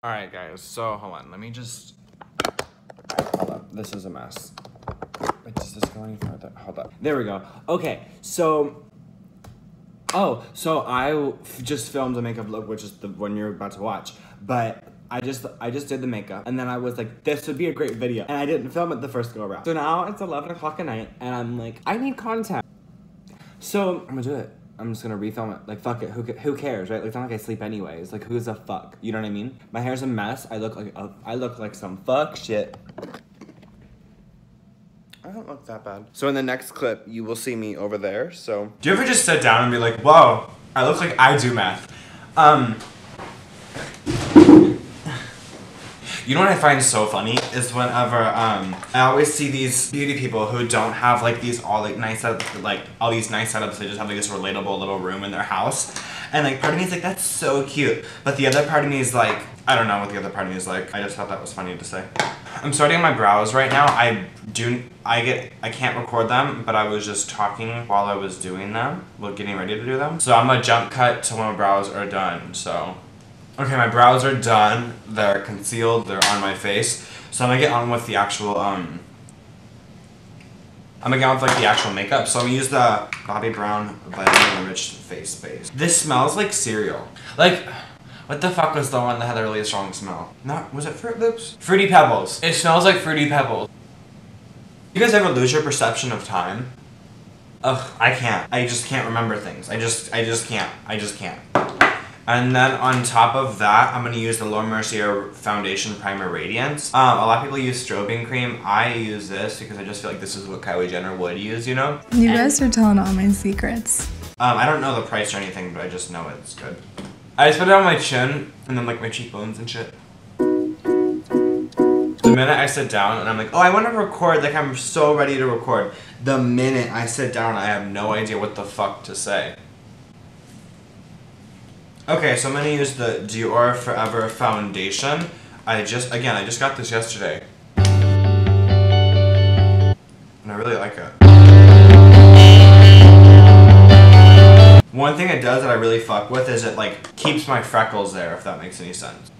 Alright guys, so hold on, let me just... Hold up, this is a mess. Is this going further? Hold up. There we go. Okay, so... so I just filmed a makeup look, which is the one you're about to watch. But I just did the makeup, and then I was like, this would be a great video. And I didn't film it the first go around. So now it's 11 o'clock at night, and I'm like, I need content. So I'm gonna do it. I'm just gonna refilm it. Like, fuck it. Who cares, right? Like, it's not like I sleep anyways. Like, who's a fuck? You know what I mean? My hair's a mess. I look like some fuck shit. I don't look that bad. So in the next clip, you will see me over there. So do you ever just sit down and be like, whoa, I look like I do math? You know what I find so funny is whenever I always see these beauty people who don't have like these all these nice setups. They just have like this relatable little room in their house, and like part of me is like, that's so cute, but the other part of me is like, I don't know what the other part of me is like. I just thought that was funny to say. I'm starting my brows right now. I can't record them, but I was just talking while I was doing them, getting ready to do them. So I'm gonna jump cut to when my brows are done. So. Okay, my brows are done. They're concealed. They're on my face. So I'm gonna get on with the actual I'm gonna get on with like the actual makeup. So I'm gonna use the Bobbi Brown Vitamin Enriched Face Base. This smells like cereal. Like, what the fuck was the one that had a really strong smell? Was it Fruit Loops? Fruity Pebbles. It smells like Fruity Pebbles. You guys ever lose your perception of time? Ugh, I can't. I just can't remember things. I just can't. And then on top of that, I'm gonna use the Laura Mercier Foundation Primer Radiance. A lot of people use strobing cream. I use this because I just feel like this is what Kylie Jenner would use, you know? You guys are telling all my secrets. I don't know the price or anything, but I just know it's good. I just put it on my chin and then like my cheekbones and shit. The minute I sit down and I'm like, oh, I want to record, like I'm so ready to record. The minute I sit down, I have no idea what the fuck to say. Okay, so I'm gonna use the Dior Forever Foundation. I just got this yesterday. And I really like it. One thing it does that I really fuck with is it like keeps my freckles there, if that makes any sense.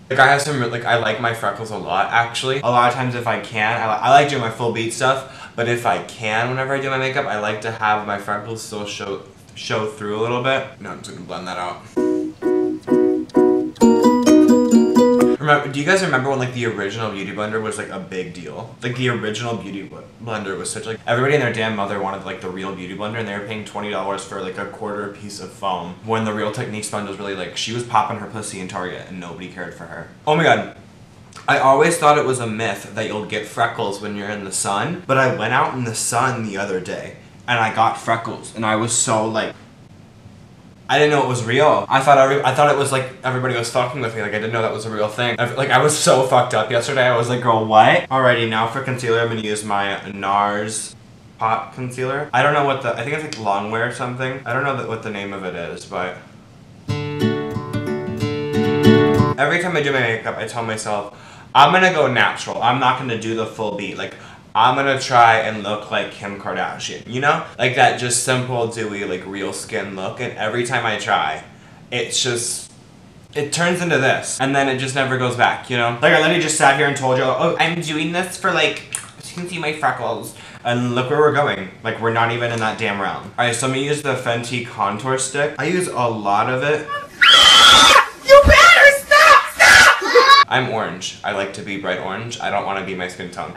Like I have some, like I like my freckles a lot actually. A lot of times if I can, I like doing my full beat stuff, but if I can, whenever I do my makeup, I like to have my freckles still show through a little bit. No, I'm just gonna blend that out. Do you guys remember when like the original Beauty Blender was like a big deal? Like the original Beauty Blender was such like, everybody and their damn mother wanted like the real Beauty Blender, and they were paying $20 for like a quarter piece of foam. When the Real Technique sponge was really like, she was popping her pussy in Target and nobody cared for her. Oh my god. I always thought it was a myth that you'll get freckles when you're in the sun, but I went out in the sun the other day and I got freckles, and I was so like, I didn't know it was real. I thought it was like everybody was fucking with me. Like I didn't know that was a real thing. Like I was so fucked up yesterday. I was like, girl, what? Alrighty, now for concealer, I'm gonna use my NARS Pot Concealer. I don't know what I think it's like Longwear or something. I don't know what the name of it is, but every time I do my makeup, I tell myself, I'm gonna go natural. I'm not gonna do the full beat. Like, I'm gonna try and look like Kim Kardashian, you know? Like that just simple, dewy, like real skin look, and every time I try, it's just, it turns into this, and then it just never goes back, you know? Like I literally just sat here and told you, oh, I'm doing this for like, you can see my freckles, and look where we're going. Like we're not even in that damn realm. Alright, so I'm gonna use the Fenty Contour Stick. I use a lot of it. You better stop! I'm orange. I like to be bright orange. I don't want to be my skin tone.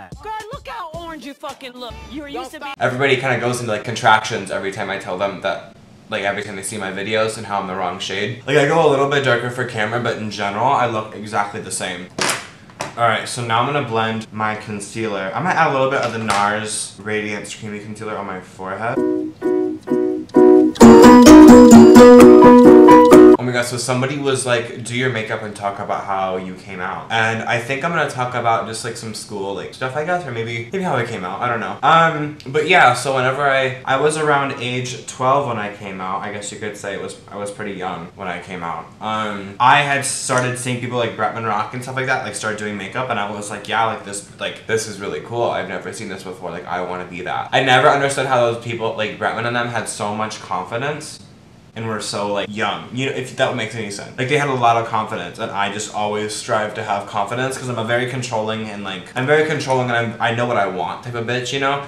You fucking look. You're used to be. Everybody kind of goes into like contractions every time I tell them that, like every time they see my videos and how I'm the wrong shade. Like I go a little bit darker for camera, but in general I look exactly the same. Alright, so now I'm gonna blend my concealer. I'm gonna add a little bit of the NARS Radiance Creamy Concealer on my forehead. Oh my god, so somebody was like, do your makeup and talk about how you came out. And I think I'm gonna talk about just like some school like stuff I guess, or maybe how I came out, I don't know. But yeah, so whenever I was around age 12 when I came out, I guess you could say I was pretty young when I came out. I had started seeing people like Bretman Rock and stuff like that, like start doing makeup, and I was like, yeah, like this is really cool. I've never seen this before, like I wanna be that. I never understood how those people, like Bretman and them, had so much confidence and were so like young, you know, if that makes any sense. Like they had a lot of confidence, and I just always strive to have confidence because I'm a very controlling and I know what I want type of bitch, you know.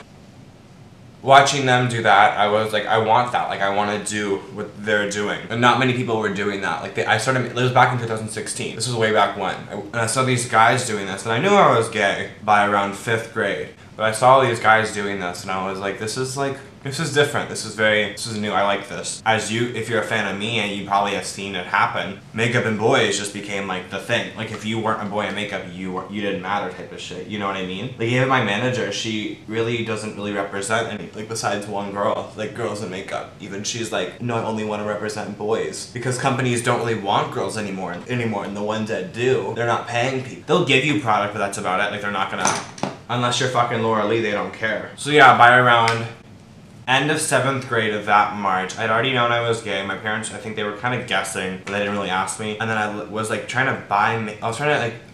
Watching them do that, I was like, I want that. Like, I want to do what they're doing. And not many people were doing that. Like, it was back in 2016. This was way back when. And I saw these guys doing this, and I knew I was gay by around 5th grade. But I saw these guys doing this, and I was like, this is different. This is new. I like this. If you're a fan of me, and you probably have seen it happen, makeup and boys just became like the thing. Like if you weren't a boy in makeup, you didn't matter type of shit. You know what I mean? Like even my manager, she really doesn't really represent any, like besides one girl, like girls in makeup. Even she's like, no, I only want to represent boys because companies don't really want girls anymore, and the ones that do, they're not paying people. They'll give you product, but that's about it. Like they're not gonna, unless you're fucking Laura Lee, they don't care. So yeah, by around end of 7th grade of that March, I'd already known I was gay. My parents, I think they were kind of guessing, but they didn't really ask me. And then I was like trying to buy,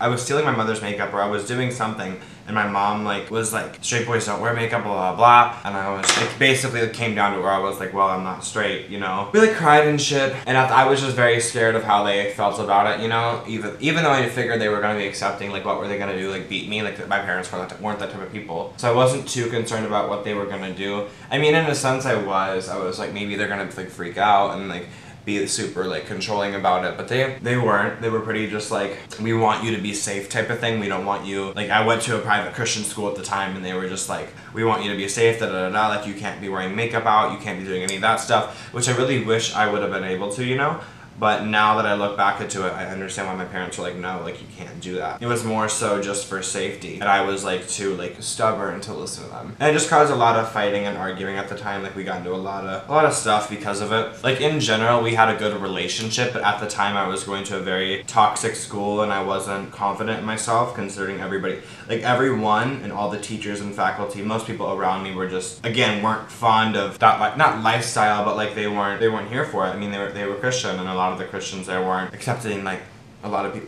I was stealing my mother's makeup, or I was doing something, and my mom like was like, straight boys don't wear makeup, blah blah blah. And I was, it basically came down to where I was like, well, I'm not straight, you know. We like cried and shit, and I was just very scared of how they felt about it, you know. Even though I figured they were gonna be accepting, like what were they gonna do, like beat me? Like my parents weren't that type of people, so I wasn't too concerned about what they were gonna do. I mean, in a sense, I was like, maybe they're gonna like freak out and like be super like controlling about it, but they weren't. They were pretty just like, we want you to be safe type of thing. We don't want you, like I went to a private Christian school at the time, and they were just like, we want you to be safe, da da da da, like you can't be wearing makeup out, you can't be doing any of that stuff, which I really wish I would have been able to, you know. But now that I look back into it, I understand why my parents were like, no, like you can't do that. It was more so just for safety. And I was like too like stubborn to listen to them. And it just caused a lot of fighting and arguing at the time. Like we got into a lot of stuff because of it. Like in general, we had a good relationship, but at the time I was going to a very toxic school, and I wasn't confident in myself considering everybody, like everyone and all the teachers and faculty, most people around me were just, again, weren't fond of that, like not lifestyle, but like they weren't here for it. I mean, they were Christian, and a lot of the Christians there weren't accepting like a lot of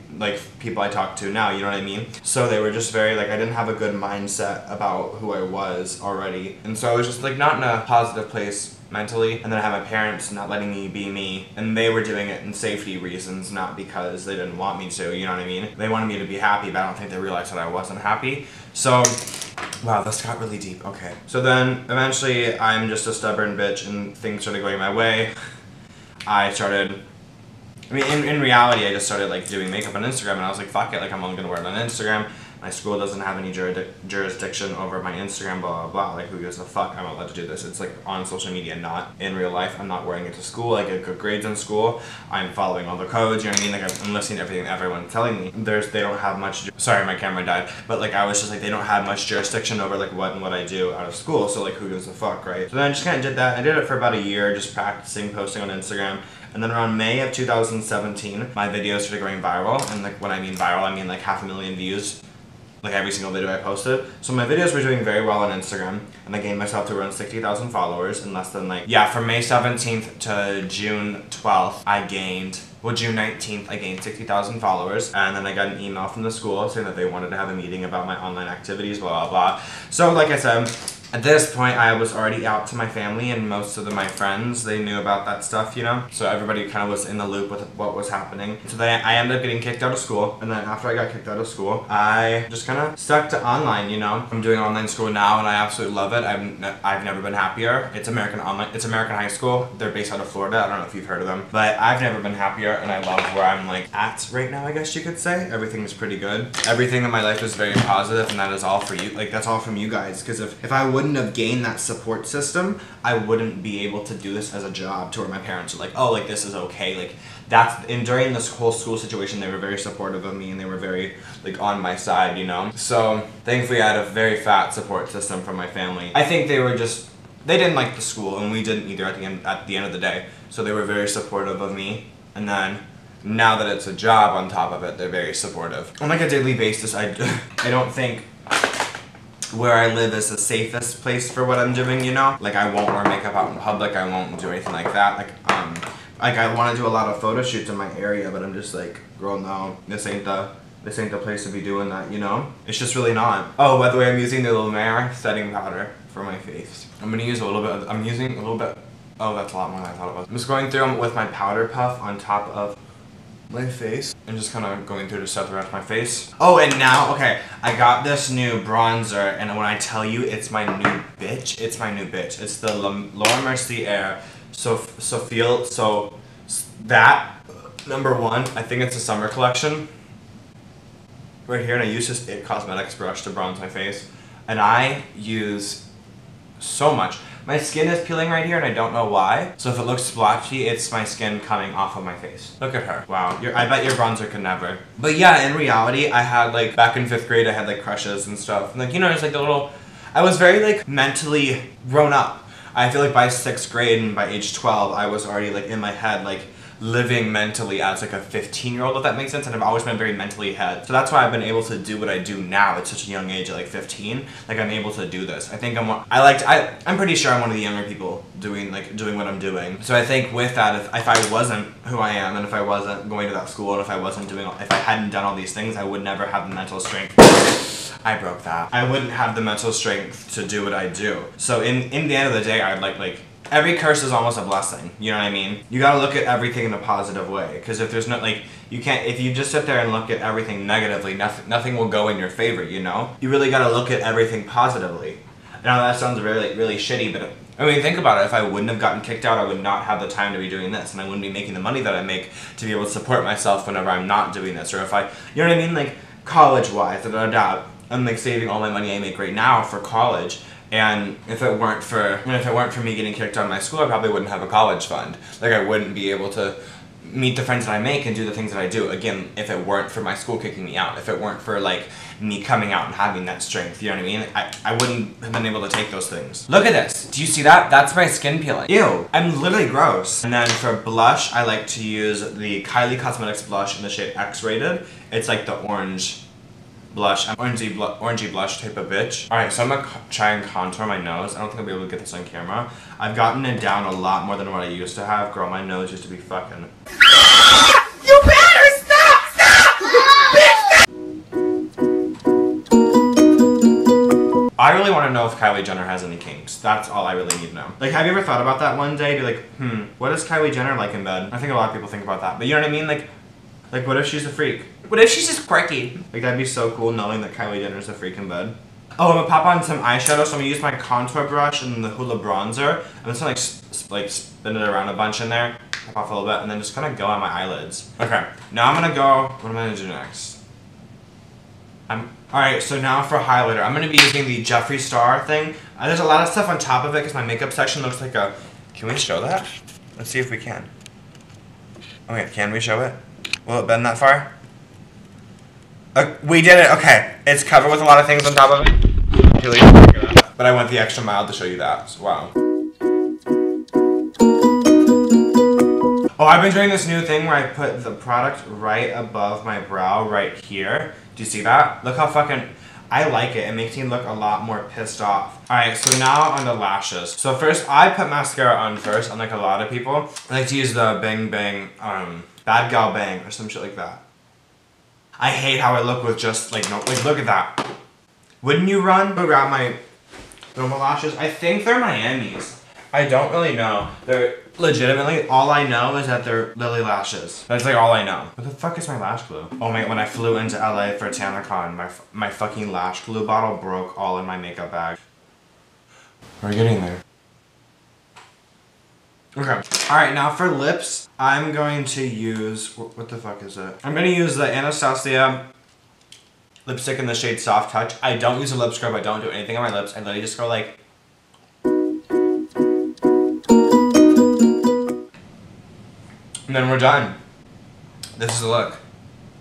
people I talk to now, you know what I mean? So they were just very like, I didn't have a good mindset about who I was already, and so I was just like not in a positive place mentally. And then I had my parents not letting me be me, and they were doing it in safety reasons, not because they didn't want me to, you know what I mean? They wanted me to be happy, but I don't think they realized that I wasn't happy. So wow, this got really deep. Okay, so then eventually I'm just a stubborn bitch, and things started going my way. I mean, in reality, I just started like doing makeup on Instagram, and I was like, fuck it, like I'm only gonna wear it on Instagram. My school doesn't have any jurisdiction over my Instagram, blah, blah, blah. Like, who gives a fuck? I'm allowed to do this. It's like on social media, not in real life. I'm not wearing it to school. I get good grades in school. I'm following all the codes, you know what I mean? Like, I'm listening to everything everyone's telling me. They don't have much, sorry, my camera died. But like, I was just like, they don't have much jurisdiction over like what and what I do out of school. So like, who gives a fuck, right? So then I just kind of did that. I did it for about a year, just practicing, posting on Instagram. And then around May of 2017, my videos started going viral. And like, when I mean viral, I mean like 500,000 views. Like every single video I posted. So my videos were doing very well on Instagram, and I gained myself to around 60,000 followers in less than like, yeah, from May 17th to June 12th, June 19th, I gained 60,000 followers, and then I got an email from the school saying that they wanted to have a meeting about my online activities, blah, blah, blah. So like I said, at this point, I was already out to my family, and most of my friends, they knew about that stuff, you know? So everybody kind of was in the loop with what was happening. So then I ended up getting kicked out of school, and then after I got kicked out of school, I just kind of stuck to online, you know? I'm doing online school now, and I absolutely love it. I've never been happier. It's American high school. They're based out of Florida. I don't know if you've heard of them, but I've never been happier, and I love where I'm like at right now, I guess you could say. Everything's pretty good. Everything in my life is very positive, and that is all for you. Like, that's all from you guys, because if I wouldn't have gained that support system, I wouldn't be able to do this as a job to where my parents are like, oh, like this is okay. Like during this whole school situation, they were very supportive of me, and they were very like on my side, you know? So thankfully I had a very fat support system from my family. I think they didn't like the school, and we didn't either at the end of the day. So they were very supportive of me, and then now that it's a job on top of it, they're very supportive. On like a daily basis, I don't think where I live is the safest place for what I'm doing, you know? Like, I won't wear makeup out in public, I won't do anything like that. Like I want to do a lot of photo shoots in my area, but I'm just like, girl, no, this ain't the place to be doing that, you know? It's just really not. Oh, by the way, I'm using the Lumiere setting powder for my face. I'm using a little bit Oh, that's a lot more than I thought it was. I'm just going through them with my powder puff on top of my face and just kind of going through to set the rest of my face. Oh, and now, okay, I got this new bronzer, and when I tell you it's my new bitch, it's my new bitch. It's the Laura Mercier. So that, number one, I think it's a summer collection. Right here, and I use this It Cosmetics brush to bronze my face. And I use so much. My skin is peeling right here and I don't know why. So if it looks splotchy, it's my skin coming off of my face. Look at her. Wow. I bet your bronzer could never. But yeah, in reality, I had like, back in 5th grade, I had like crushes and stuff. And, like, you know, just like the little, I was very like mentally grown up. I feel like by 6th grade and by age 12, I was already like in my head, like living mentally as like a 15-year-old, if that makes sense, and I've always been very mentally ahead. So that's why I've been able to do what I do now at such a young age, at like 15. Like, I'm able to do this. I think I'm pretty sure I'm one of the younger people doing what I'm doing. So I think with that, if I wasn't who I am, and if I wasn't going to that school, and if I hadn't done all these things, I would never have the mental strength. I broke that. I wouldn't have the mental strength to do what I do. So in the end of the day, I'd like every curse is almost a blessing, you know what I mean? You gotta look at everything in a positive way, because if there's no, like, you can't, if you just sit there and look at everything negatively, nothing will go in your favor, you know? You really gotta look at everything positively. Now that sounds really, really shitty, but I mean, think about it. If I wouldn't have gotten kicked out, I would not have the time to be doing this, and I wouldn't be making the money that I make to be able to support myself whenever I'm not doing this, or if I, you know what I mean? Like, college-wise, I'm like saving all my money I make right now for college. And if it weren't for me getting kicked out of my school, I probably wouldn't have a college fund. Like, I wouldn't be able to meet the friends that I make and do the things that I do. Again, if it weren't for my school kicking me out, if it weren't for like me coming out and having that strength, you know what I mean? I wouldn't have been able to take those things. Look at this. Do you see that? That's my skin peeling. Ew. I'm literally gross. And then for blush, I like to use the Kylie Cosmetics blush in the shade X-Rated. It's like the orange blush. I'm orangey blush type of bitch. Alright, so I'm gonna try and contour my nose. I don't think I'll be able to get this on camera. I've gotten it down a lot more than what I used to have. Girl, my nose used to be fucking... You better stop! Stop! Bitch, stop! I really want to know if Kylie Jenner has any kinks. That's all I really need to know. Like, have you ever thought about that one day? Be like, what is Kylie Jenner like in bed? I think a lot of people think about that. But you know what I mean? Like, what if she's a freak? What if she's just quirky? Like, that'd be so cool knowing that Kylie Jenner's a freak in bed. Oh, I'm gonna pop on some eyeshadow, so I'm gonna use my contour brush and the Hoola bronzer. I'm just gonna like spin it around a bunch in there, pop off a little bit, and then just kind of go on my eyelids. Okay, now I'm gonna go, what am I gonna do next? Alright, so now for highlighter. I'm gonna be using the Jeffree Star thing. There's a lot of stuff on top of it because my makeup section looks like a... Can we show that? Let's see if we can. Okay, can we show it? Will it bend that far? We did it, okay. It's covered with a lot of things on top of it. But I went the extra mile to show you that, so wow. Oh, I've been doing this new thing where I put the product right above my brow, right here. Do you see that? Look how fucking... I like it. It makes me look a lot more pissed off. Alright, so now on the lashes. So first, I put mascara on first, unlike a lot of people. I like to use the Bang Bang, Bad Gal Bang, or some shit like that. I hate how I look with just, like, no, like, look at that. Wouldn't you run? Go grab my normal lashes. I think they're Miami's. I don't really know. They're legitimately, all I know is that they're Lily lashes. That's like all I know. What the fuck is my lash glue? Oh my, when I flew into LA for TanaCon, my fucking lash glue bottle broke all in my makeup bag. We're getting there. Okay. Alright, now for lips, I'm going to use, what the fuck is it? I'm going to use the Anastasia lipstick in the shade Soft Touch. I don't use a lip scrub, I don't do anything on my lips. I literally just go like... And then we're done. This is the look.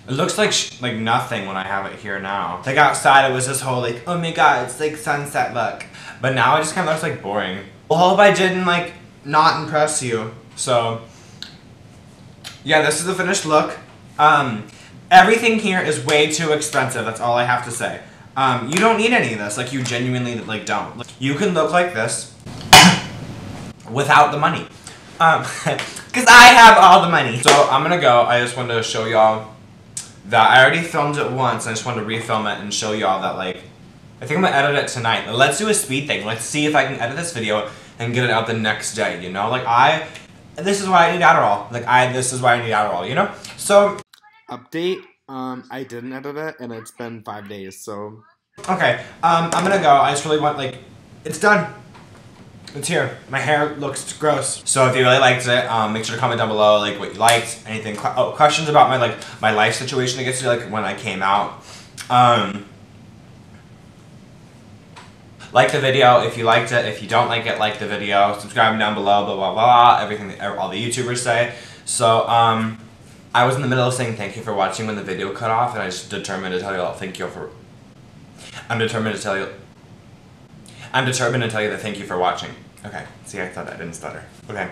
It looks like nothing when I have it here now. Like outside it was this whole like, oh my god, it's like sunset look. But now it just kind of looks like boring. Well, hope I didn't like not impress you. So, yeah, this is the finished look. Everything here is way too expensive. That's all I have to say. You don't need any of this. Like, you genuinely like don't. You can look like this without the money. Because I have all the money. So I'm gonna go. I just wanted to show y'all that I already filmed it once. I just wanted to refilm it and show y'all that, like, I think I'm gonna edit it tonight. Let's do a speed thing. Let's see if I can edit this video and get it out the next day, you know? Like this is why I need Adderall. This is why I need Adderall, you know? So, update, I didn't edit it, and it's been 5 days, so. Okay, I'm gonna go. I just really want, it's done. It's here. My hair looks gross. So if you really liked it, make sure to comment down below, what you liked, anything, questions about my life situation, I guess, when I came out. Like the video if you liked it. If you don't like it, like the video. Subscribe down below, blah, blah, blah, everything that all the YouTubers say. So, I was in the middle of saying thank you for watching when the video cut off, and I just determined to tell you all thank you for... I'm determined to tell you that thank you for watching. Okay, see, I thought I didn't stutter. Okay.